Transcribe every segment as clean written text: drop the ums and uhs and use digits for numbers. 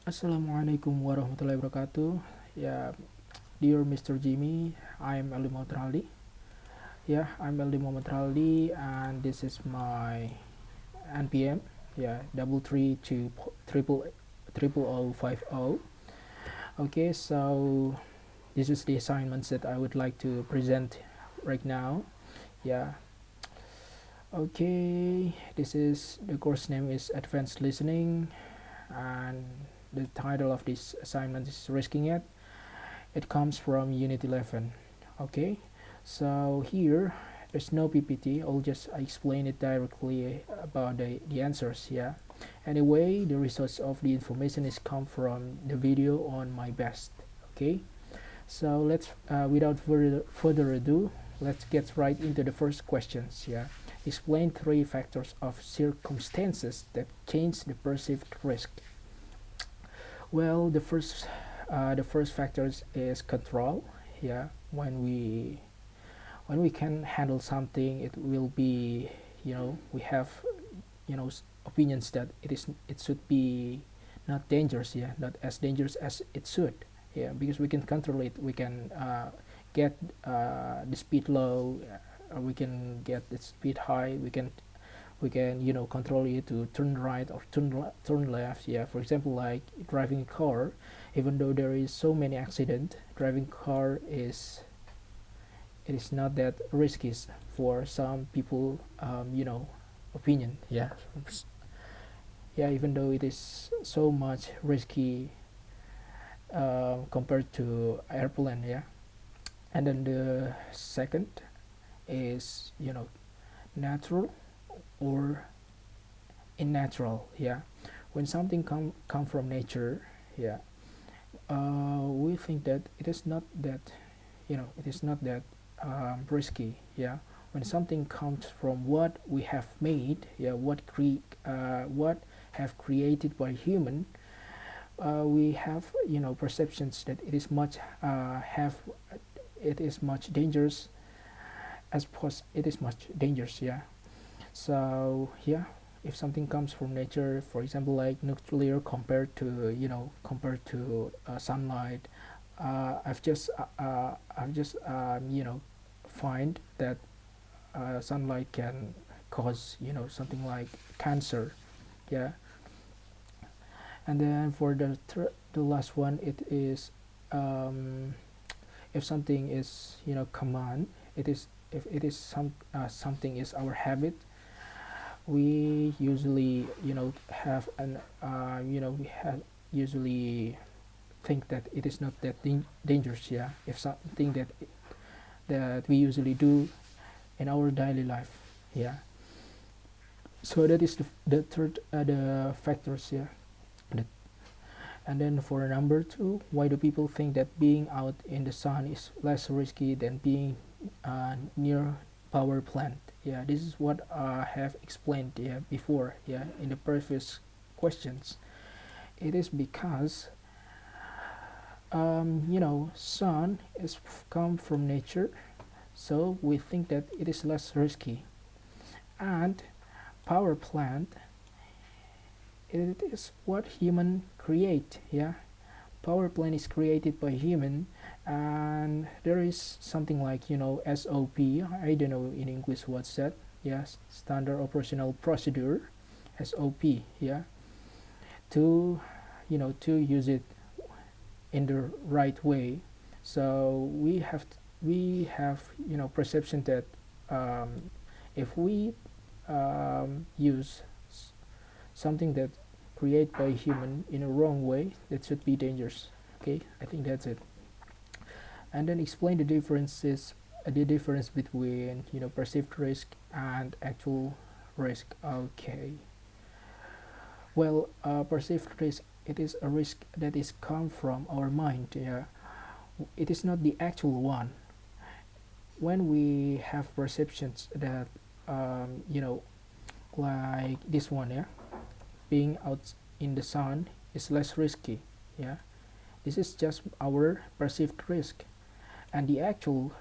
Assalamualaikum warahmatullahi wabarakatuh. Yeah, dear Mr. Jimmy, I'm Ali Muhammad Raldi. Yeah, I'm Ali Muhammad Raldi, and this is my NPM. Yeah, double three two triple o 50. Okay, so this is the assignments that I would like to present right now. Yeah. Okay, this is the course name is Advanced Listening, and the title of this assignment is Risking It. It comes from Unit 11. Okay, so here there's no PPT. I'll just explain it directly about the answers. Yeah, anyway, the results of the information is come from the video on my best. Okay, so let's without further ado, let's get right into the first questions. Yeah, explain three factors of circumstances that change the perceived risk. Well, the first factor is control. Yeah, when we can handle something, it will be, we have, opinions that it should be not dangerous. Yeah, not as dangerous as it should. Yeah, because we can control it. We can get the speed low. We can get the speed high. We can control it to turn right or turn left. Yeah, for example, like driving a car, even though there is so many accident, driving car is it is not that risky for some people, opinion. Yeah, yeah, even though it is so much risky compared to airplane. Yeah, and then the second is natural or unnatural. Yeah, when something come from nature. Yeah, we think that it is not that, risky. Yeah, when something comes from what we have made. Yeah, what have created by human, we have perceptions that it is much dangerous, it is much dangerous. Yeah, so yeah, if something comes from nature, for example, like nuclear compared to sunlight, I've just find that sunlight can cause something like cancer. Yeah, and then for the last one, it is, if something is command, it is if it is something is our habit, we usually have an we have usually think that it is not that dangerous. Yeah, if something that we usually do in our daily life. Yeah, so that is the third the factors. Yeah, the, and then for number two, why do people think that being out in the sun is less risky than being near power plant? Yeah, this is what I have explained, yeah, before. Yeah, in the previous questions. It is because sun is come from nature, so we think that it is less risky. And power plant, it is what human create. Yeah, power plant is created by human, and there is something like SOP. I don't know in English what's that. Yes, standard operational procedure, SOP. Yeah, to to use it in the right way. So we have perception that, if we use something that created by human in a wrong way, that should be dangerous. Okay, I think that's it. And then explain the difference between perceived risk and actual risk. Okay, well, perceived risk, it is a risk that is come from our mind. Yeah, it is not the actual one. When we have perceptions that, like this one. Yeah, being out in the sun is less risky. Yeah, this is just our perceived risk, and the actual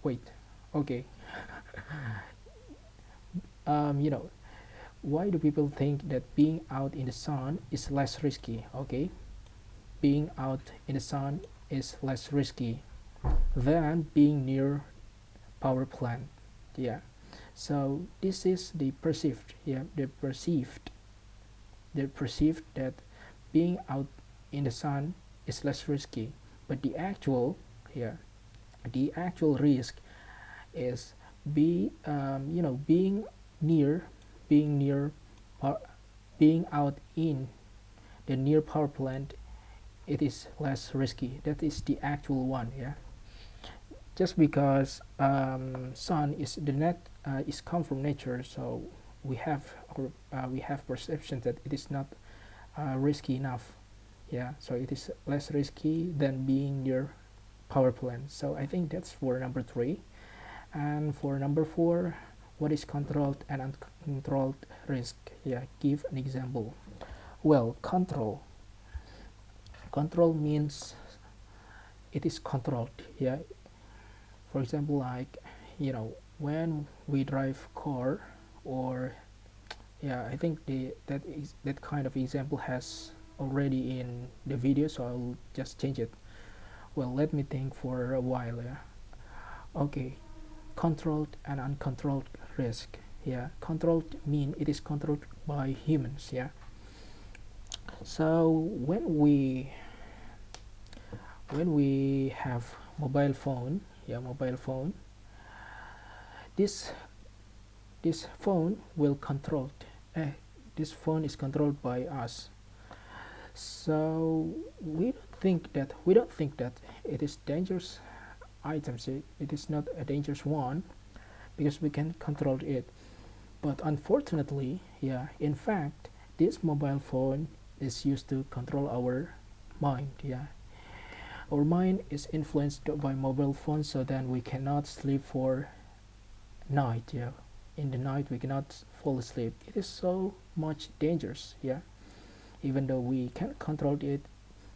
wait, okay, um, you know why do people think that being out in the sun is less risky? Okay, being out in the sun is less risky than being near power plant. Yeah, so this is the perceived. Yeah, they perceived that being out in the sun is less risky, but yeah, the actual risk is being near being near being out in the near power plant. It is less risky. That is the actual one. Yeah, just because sun is the net is come from nature, so we have perception that it is not risky enough. Yeah, so it is less risky than being near power plant. So I think that's for number 3. And for number 4, what is controlled and uncontrolled risk? Yeah, give an example. Well, control means it is controlled. Yeah, for example, like when we drive car, or yeah, I think that kind of example has already in the video, so I'll just change it. Well, let me think for a while. Yeah, okay. Controlled and uncontrolled risk. Yeah, controlled mean it is controlled by humans. Yeah, so when we have mobile phone, yeah, mobile phone, this this phone will controlled eh, this phone is controlled by us. So we don't think that it is dangerous items. It is not a dangerous one because we can control it. But unfortunately, yeah, in fact, this mobile phone is used to control our mind. Yeah, our mind is influenced by mobile phone, so then we cannot sleep for night. Yeah, in the night we cannot fall asleep. It is so much dangerous. Yeah, even though we can control it,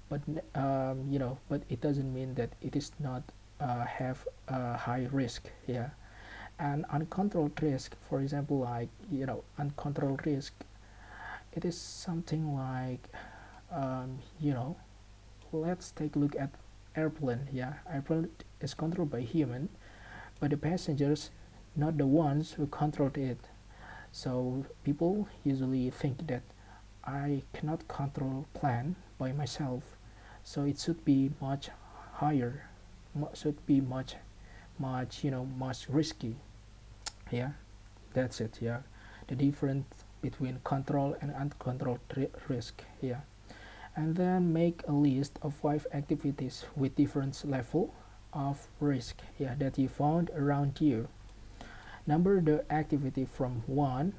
but but it doesn't mean that it is not have a high risk. Yeah, and uncontrolled risk, for example, like uncontrolled risk, it is something like um, you know let's take a look at airplane. Yeah, airplane is controlled by human, but the passengers not the ones who controlled it. So people usually think that I cannot control plane by myself, so it should be much higher, should be much risky. Yeah, that's it. Yeah, the difference between control and uncontrolled risk. Yeah, and then make a list of 5 activities with different level of risk, yeah, that you found around you. Number the activity from 1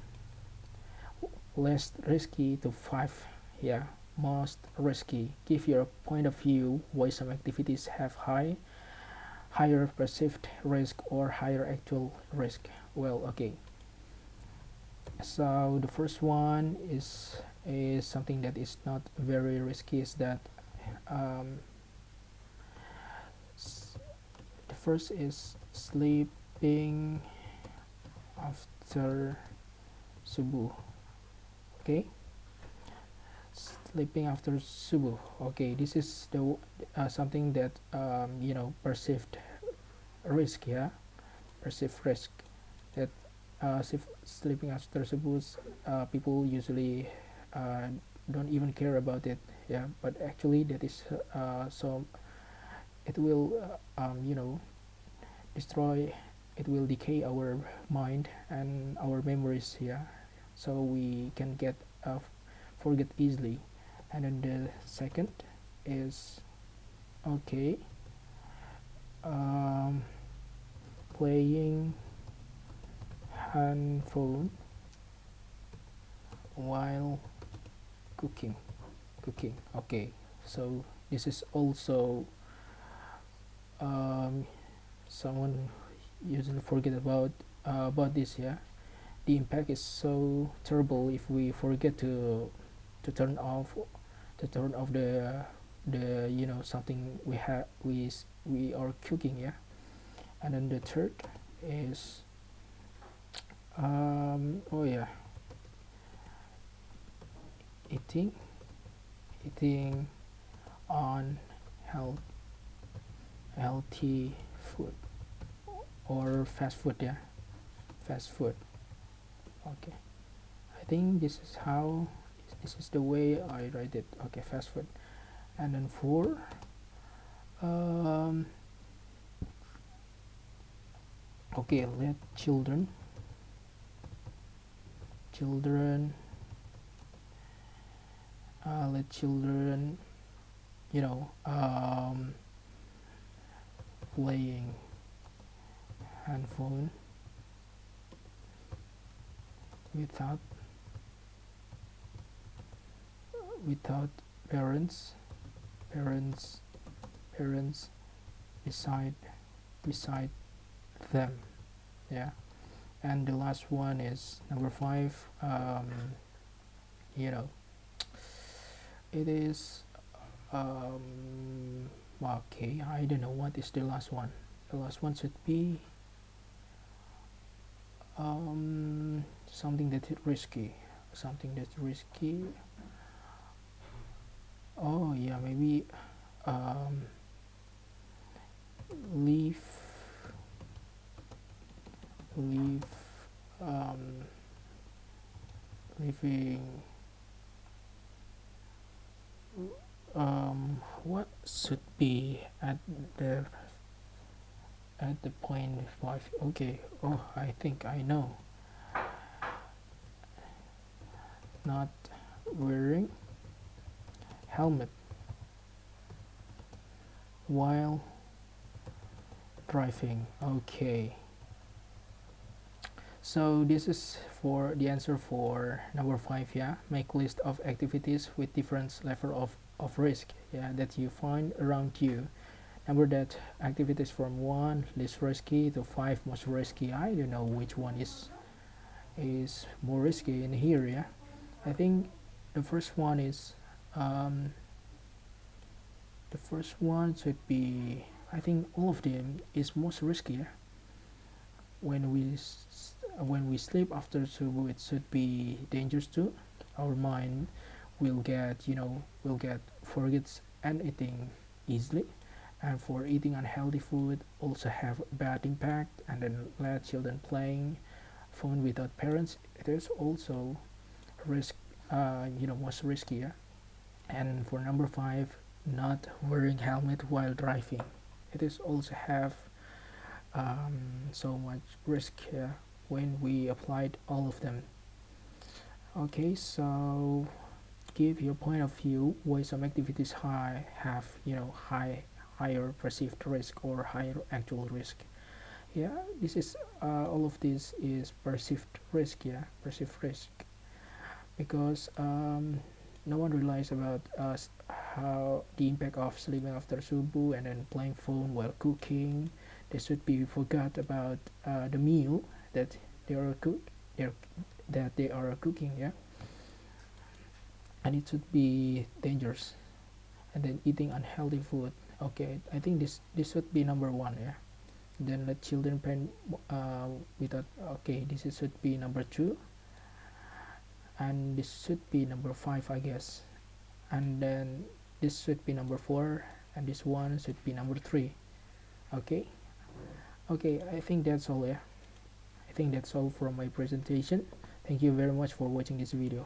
less risky to 5, yeah, most risky. Give your point of view why some activities have higher perceived risk or higher actual risk. Well, okay, so the first one is something that is not very risky, is that um, the first is sleeping after subuh. Okay, sleeping after subuh. Okay, this is the something that perceived risk. Yeah, perceived risk that sleeping after subuh, people usually uh, don't even care about it. Yeah, but actually that is so it will destroy, it will decay our mind and our memories. Yeah, so we can get forget easily. And then the second is okay, um, playing handphone while cooking. Okay, so this is also um, someone usually forget about this. Yeah, the impact is so terrible if we forget to turn off the something we are cooking. Yeah, and then the third is oh yeah, eating eating on health, healthy food or fast food, yeah, fast food. Okay, I think this is how, this is the way I write it. Okay, fast food. And then for um, okay, let children let children, you know, playing handphone without without parents parents parents beside beside them, yeah. And the last one is number 5. You know, it is okay, I don't know what is the last one. The last one should be something that is risky, something that's risky. Oh yeah, maybe um, leave leave um, living what should be the at the point 5. Okay, oh, I think I know. Not wearing helmet while driving. Okay, so this is for the answer for number 5, yeah. Make list of activities with different level of risk, yeah, that you find around you. Number that activities from 1 least risky to 5 most risky. I don't know which one is more risky in here, yeah. I think the first one is the first one should be, I think all of them is most risky, yeah? when we sleep after subuh, it should be dangerous too. Our mind will get, will get forgets anything easily, and for eating unhealthy food also have bad impact. And then let children playing phone without parents, it is also risk, most risky, yeah? And for number 5, not wearing helmet while driving, it is also have so much risk, yeah, when we applied all of them. Okay, so give your point of view why some activities have, higher perceived risk or higher actual risk. Yeah, this is all of this is perceived risk, yeah, perceived risk, because no one realizes about how the impact of sleeping after subuh and then playing phone while cooking. They should be forgot about the meal that they are that they are cooking, yeah, and it should be dangerous. And then eating unhealthy food. Okay, I think this should be number 1, yeah. Then let children play without. Okay, this should be number 2, and this should be number 5, I guess. And then this should be number 4, and this one should be number 3. Okay, I think that's all, yeah. I think that's all from my presentation. Thank you very much for watching this video.